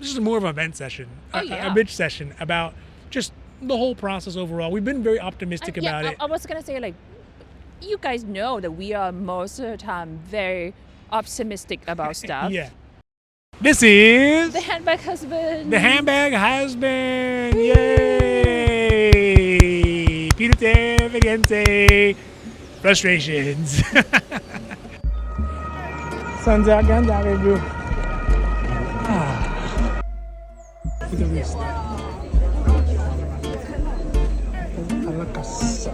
This is more of a vent session, Oh, a yeah. bitch session about just the whole process overall. We've been very optimistic about it. I was gonna say, like, you guys know that we are most of the time very optimistic about stuff. Yeah. This is The Handbag Husband. the Handbag Husband. Yay! Peter Firenze. Frustrations. Sun's out, guns out, baby. With the wrist. A la casa.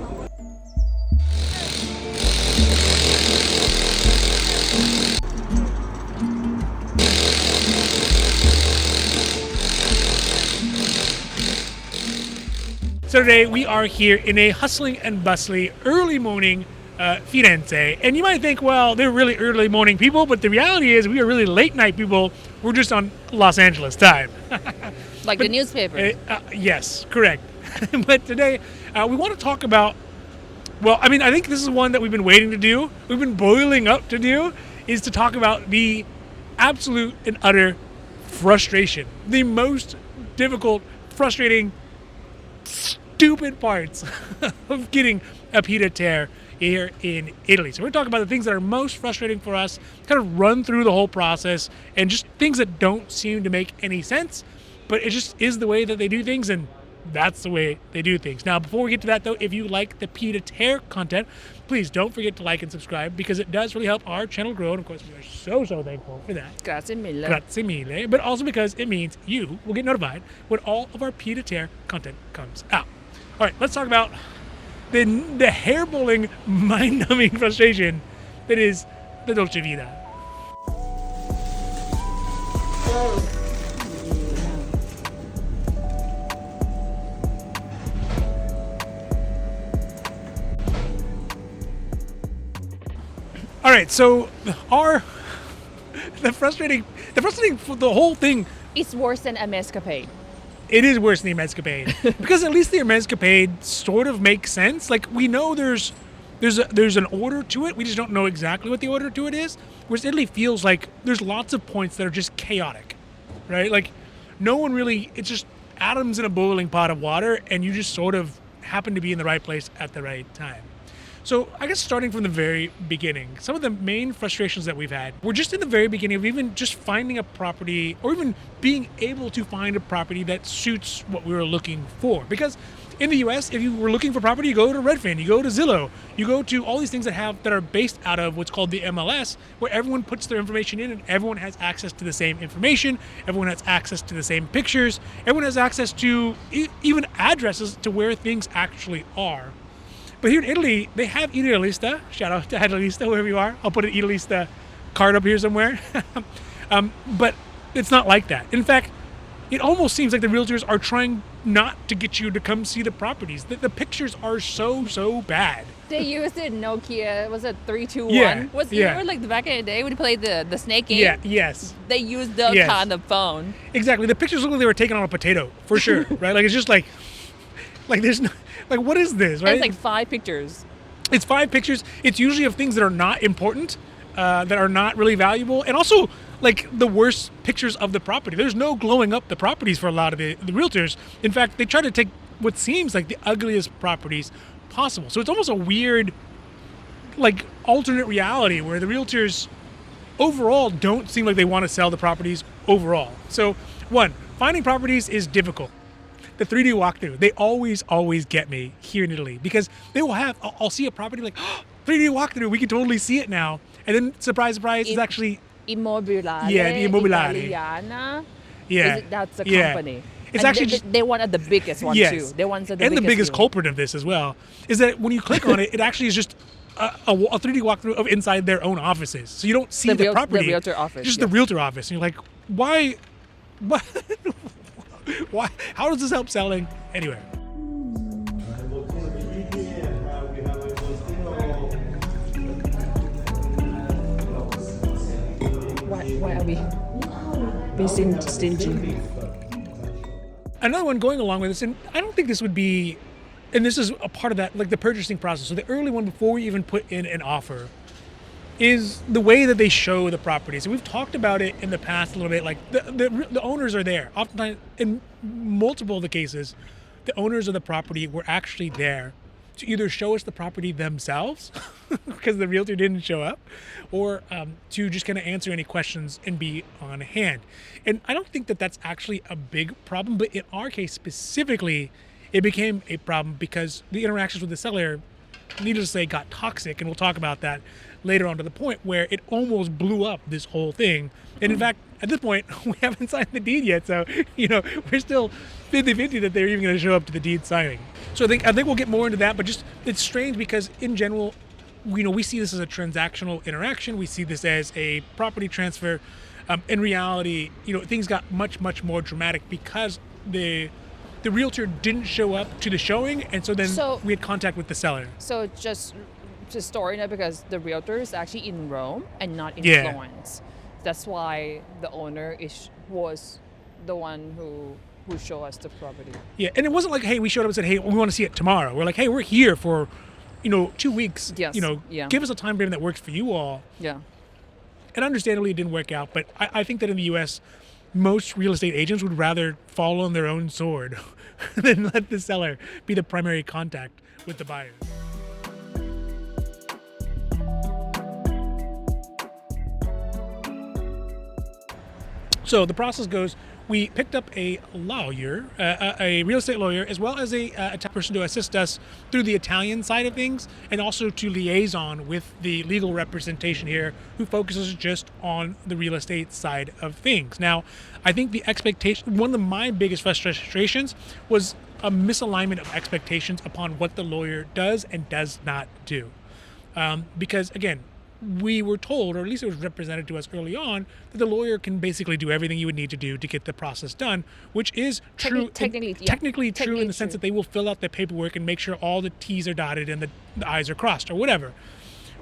So today we are here in a hustling and bustling early morning Firenze. And you might think, well, they're really early morning people, but the reality is we are really late night people. We're just on Los Angeles time. Like the newspaper. Yes, correct. But today we want to talk about, well, I mean, I think this is one that we've been waiting to do. We've been boiling up to do, is to talk about the absolute and utter frustration. The most difficult, frustrating, stupid parts of getting a pied-à-terre here in Italy. So we're talking about the things that are most frustrating for us, kind of run through the whole process, and just things that don't seem to make any sense, but it just is the way that they do things, and that's the way they do things. Now, before we get to that though, if you like the pied-à-terre content, please don't forget to like and subscribe, because it does really help our channel grow, and of course we are so thankful for that. Grazie mille. Grazie mille. But also because it means you will get notified when all of our pied-à-terre content comes out. All right, let's talk about the hair-pulling, mind-numbing frustration that is the Dolce Vita. All right, so the whole thing. It's worse than a escapade. It is worse than the Escapade because at least the Escapade sort of makes sense. Like, we know there's an order to it. We just don't know exactly what the order to it is. Whereas Italy feels like there's lots of points that are just chaotic, right? Like, no one really. It's just atoms in a boiling pot of water, and you just sort of happen to be in the right place at the right time. So I guess starting from the very beginning, some of the main frustrations that we've had were just in the very beginning of even just finding a property, or even being able to find a property that suits what we were looking for. Because in the US, if you were looking for property, you go to Redfin, you go to Zillow, you go to all these things that are based out of what's called the MLS, where everyone puts their information in and everyone has access to the same information, everyone has access to the same pictures, everyone has access to even addresses to where things actually are. But here in Italy, they have Idealista. Shout out to Idealista, wherever you are. I'll put an Idealista card up here somewhere. But it's not like that. In fact, it almost seems like the realtors are trying not to get you to come see the properties. The pictures are so bad. They used it Nokia, was it 321? Yeah, Remember like the back in the day when you played the snake game? Yeah, yes. They used those Yes. on the phone. Exactly. The pictures look like they were taken on a potato, for sure, right? Like, it's just like there's no, like, what is this, right? It's like 5 pictures. It's 5 pictures. It's usually of things that are not important, that are not really valuable, and also like the worst pictures of the property. There's no glowing up the properties for a lot of the realtors. In fact, they try to take what seems like the ugliest properties possible. So it's almost a weird, like, alternate reality where the realtors overall don't seem like they want to sell the properties overall. So, one, finding properties is difficult. The 3D walkthrough, they always get me here in Italy, because they will have, I'll see a property like, oh, 3D walkthrough, we can totally see it now. And then, surprise, it's actually... Immobiliare. Yeah, the Immobiliare. Italiana. Yeah. That's a Yeah. company. It's And actually they wanted the biggest one Yes. too. They wanted the and the biggest one. culprit of this as well is that when you click on it, it actually is just a 3D walkthrough of inside their own offices. So you don't see the property. The realtor office. Just yeah. the realtor office. And you're like, why? Why? How does this help selling? Anyway. Why are we being stingy? Another one going along with this, and I don't think this would be, and this is a part of that, like the purchasing process. So the early one, before we even put in an offer, is the way that they show the properties. And we've talked about it in the past a little bit. Like the owners are there. Oftentimes, in multiple of the cases, the owners of the property were actually there to either show us the property themselves because the realtor didn't show up, or to just kind of answer any questions and be on hand. And I don't think that that's actually a big problem, but in our case specifically, it became a problem because the interactions with the seller, needless to say, got toxic, and we'll talk about that later on, to the point where it almost blew up this whole thing. And in fact, at this point, we haven't signed the deed yet, so we're still 50-50 that they're even going to show up to the deed signing. So I think we'll get more into that, but just it's strange because in general, we see this as a transactional interaction. We see this as a property transfer. In reality, things got much, much more dramatic because the realtor didn't show up to the showing, and so then we had contact with the seller. So just story now, because the realtor is actually in Rome and not in Florence. That's why the owner was the one who showed us the property. Yeah, and it wasn't like, hey, we showed up and said, hey, we want to see it tomorrow. We're like, hey, we're here for 2 weeks. Yes. Give us a time frame that works for you all. Yeah. And understandably, it didn't work out, but I think that in the U.S., most real estate agents would rather fall on their own sword than let the seller be the primary contact with the buyer. So the process goes, we picked up a lawyer, a real estate lawyer, as well as a person to assist us through the Italian side of things, and also to liaison with the legal representation here, who focuses just on the real estate side of things. Now, I think the expectation, one of my biggest frustrations was a misalignment of expectations upon what the lawyer does and does not do. Because again, we were told, or at least it was represented to us early on, that the lawyer can basically do everything you would need to do to get the process done, which is true. Technically true in the sense that they will fill out the paperwork and make sure all the T's are dotted and the I's are crossed or whatever.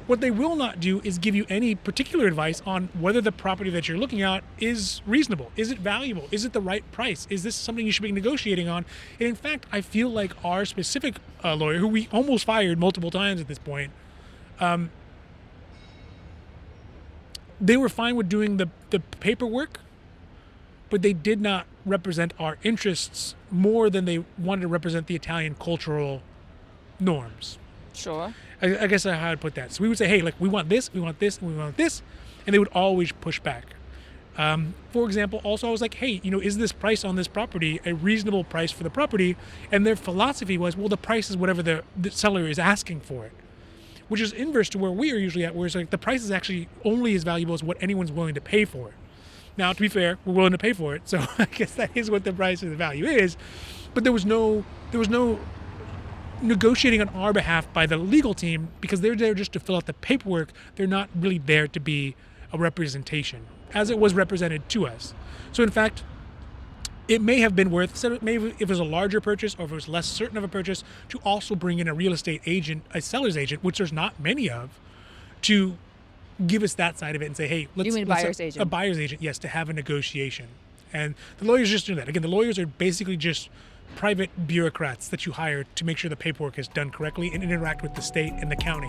What they will not do is give you any particular advice on whether the property that you're looking at is reasonable. Is it valuable? Is it the right price? Is this something you should be negotiating on? And in fact, I feel like our specific lawyer, who we almost fired multiple times at this point, they were fine with doing the paperwork, but they did not represent our interests more than they wanted to represent the Italian cultural norms. Sure. I guess that's how I'd put that. So we would say, hey, like, we want this, we want this, and we want this, and they would always push back. For example, also I was like, hey, is this price on this property a reasonable price for the property? And their philosophy was, well, the price is whatever the seller is asking for it, which is inverse to where we are usually at, where it's like the price is actually only as valuable as what anyone's willing to pay for it. Now, to be fair, we're willing to pay for it, so I guess that is what the price of the value is. But there was no negotiating on our behalf by the legal team, because they're there just to fill out the paperwork. They're not really there to be a representation, as it was represented to us. So in fact, it may have been worth, so maybe if it was a larger purchase or if it was less certain of a purchase, to also bring in a real estate agent, a seller's agent, which there's not many of, to give us that side of it and say, hey, you mean buyer's agent? A buyer's agent, yes, to have a negotiation. And the lawyers just do that. Again, the lawyers are basically just private bureaucrats that you hire to make sure the paperwork is done correctly and interact with the state and the county.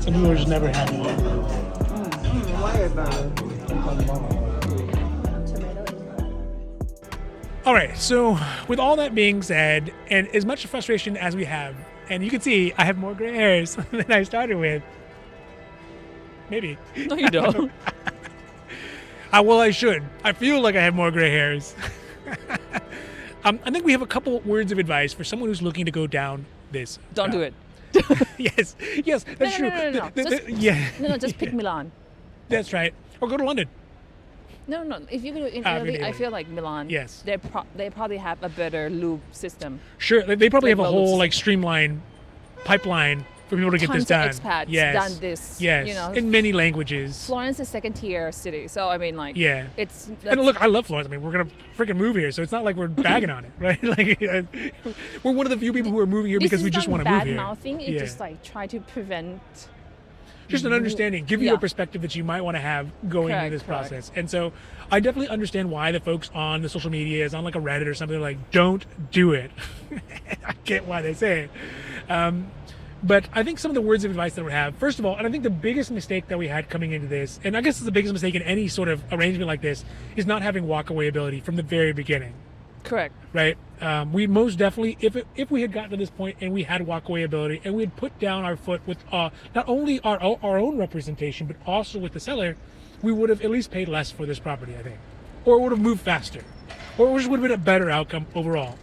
Some people are just never happy. All right, so with all that being said, and as much frustration as we have, and you can see I have more gray hairs than I started with. Maybe. No, you don't. Well, I should. I feel like I have more gray hairs. I think we have a couple words of advice for someone who's looking to go down this. Don't do it. Yes, that's true. No, just pick Milan. That's right. Or go to London. No. If you go in Italy, I feel like Milan. Yes. They probably have a better lube system. Sure, they probably have a whole streamlined pipeline for people to get this done. Tons of expats done this. Yes. In many languages. Florence is second-tier city, so I mean, it's. And look, I love Florence. I mean, we're gonna freaking move here, so it's not like we're bagging on it, right? We're one of the few people who are moving here because we just want to move here. This is not bad-mouthing. It's just try to prevent. just an understanding, give you Yeah. a perspective that you might want to have going into Correct, this correct. process. And so I definitely understand why the folks on the social media is on like a Reddit or something, like, don't do it. I get why they say it. But I think some of the words of advice that we have, first of all, and I think the biggest mistake that we had coming into this, and I guess it's the biggest mistake in any sort of arrangement like this, is not having walkaway ability from the very beginning. Correct. Right? We most definitely, if we had gotten to this point and we had walkaway ability and we had put down our foot with not only our own representation, but also with the seller, we would have at least paid less for this property, I think. Or it would have moved faster. Or it just would have been a better outcome overall.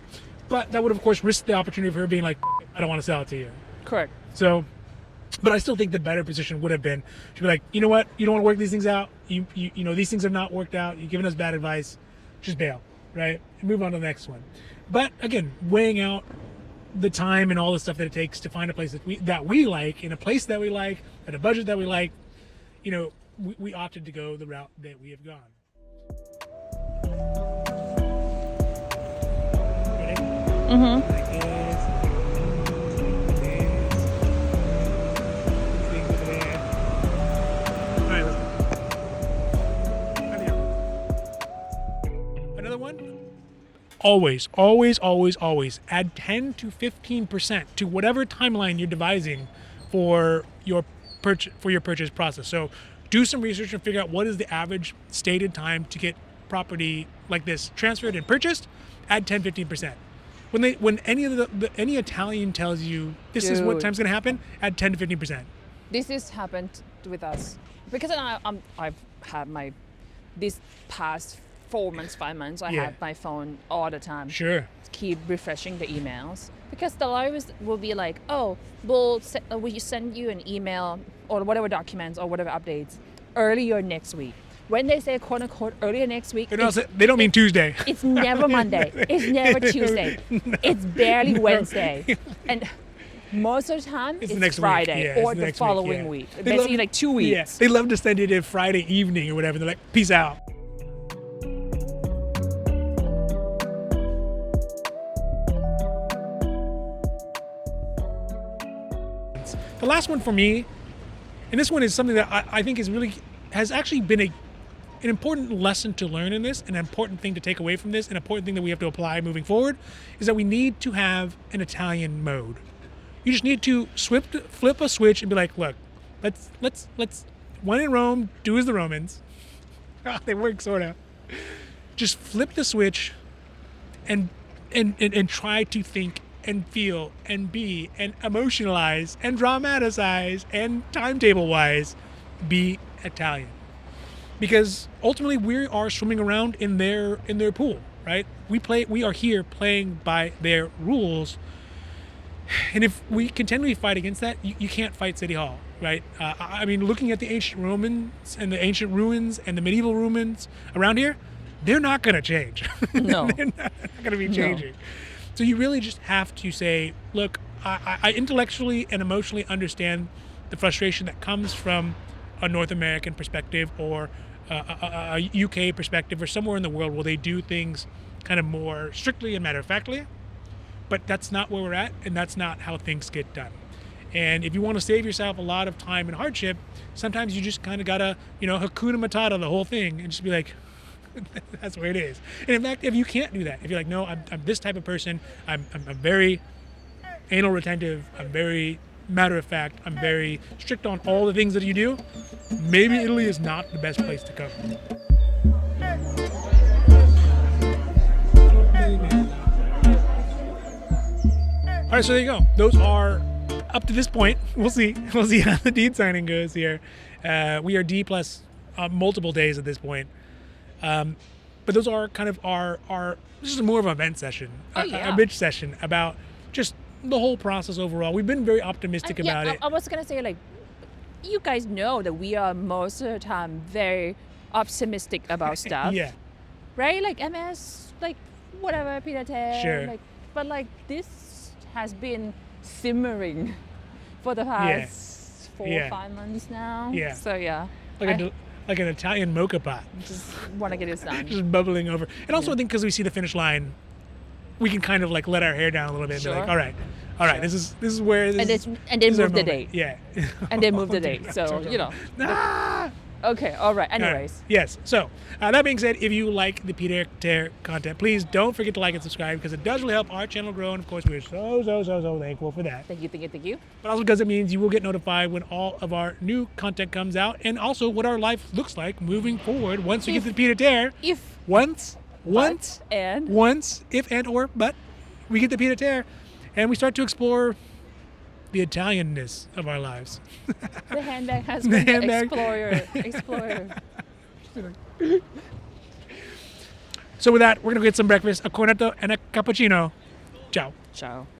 But that would have, of course, risked the opportunity of her being like, I don't want to sell it to you. Correct. So, but I still think the better position would have been to be like, you know what, you don't want to work these things out. You know, these things have not worked out. You've given us bad advice. Just bail, right? And move on to the next one. But again, weighing out the time and all the stuff that it takes to find a place that we like, in a place that we like, at a budget that we like, you know, we opted to go the route that we have gone. Ready? Mm-hmm. Like this. Another one? Always add 10 to 15% to whatever timeline you're devising for your purchase process. So do some research and figure out what is the average stated time to get property like this transferred and purchased. Add 10, 15%. When any Italian tells you this is what Dude. time's going to happen, add 10 to 15%. This has happened with us because I've had this past 4 months, 5 months. I Yeah. have my phone all the time. Sure. Keep refreshing the emails because the lawyers will be like, oh, we'll send you an email or whatever documents or whatever updates earlier next week. When they say quote unquote earlier next week, They don't mean Tuesday. it's never Monday. It's never Tuesday. It's barely Wednesday. And most of the time, It's it's the next week. Friday Yeah, or it's the the next week, following yeah. week. They Basically, love- like 2 Yeah, weeks. they love to send it in Friday evening or whatever. They're like, peace out. The last one for me, and this one is something that I think has actually been an important lesson to learn in this, an important thing to take away from this, an important thing that we have to apply moving forward, is that we need to have an Italian mode. You just need to flip a switch and be like, look, let's when in Rome, do as the Romans. They work sort of. Just flip the switch and try to think and feel and be and emotionalize and dramatize and timetable wise be Italian. Because ultimately we are swimming around in their pool, right? We are here playing by their rules. And if we continually fight against that, you can't fight City Hall, right? I mean, looking at the ancient Romans and the ancient ruins and the medieval ruins around here, they're not going to change. No. They're not going to be changing. So you really just have to say, look, I intellectually and emotionally understand the frustration that comes from a North American perspective or a UK perspective or somewhere in the world where they do things kind of more strictly and matter-of-factly. But that's not where we're at, and that's not how things get done. And if you want to save yourself a lot of time and hardship, sometimes you just kind of gotta, Hakuna Matata the whole thing and just be like, that's where it is. And in fact, if you can't do that, if you're like, no, I'm this type of person, I'm very anal retentive, I'm very matter of fact, I'm very strict on all the things that you do, maybe Italy is not the best place to come. All right, so there you go. Those are up to this point. We'll see how the deed signing goes here. We are D plus multiple days at this point. But those are kind of our this is more of an event session, Oh, yeah. a bitch session about just the whole process overall. We've been very optimistic about it. I was gonna say, like, you guys know that we are most of the time very optimistic about stuff. Yeah, Right? Like MS, like whatever, Peter Tan. Sure. But this has been simmering for the past 4 Yeah. or 5 months now. Yeah. So yeah. like an Italian mocha pot, Just want to get it done. just bubbling over. And also, I think because we see the finish line, we can kind of like let our hair down a little bit and be like, Sure. all right, All right, this is where this and then is our move the moment. date. Yeah. And then move the date. So, Ah! Okay, all right. All right. Anyways. Yes. So, that being said, if you like the Peter Tear content, please don't forget to like and subscribe because it does really help our channel grow. And of course, we're so thankful for that. Thank you. But also because it means you will get notified when all of our new content comes out and also what our life looks like moving forward once we get the Peter Tear. If Once, if and or, but we get the Peter Tear and we start to explore the Italianness of our lives. the handbag husband, the handbag. explorer. So with that, we're going to get some breakfast, a cornetto and a cappuccino. Ciao. Ciao.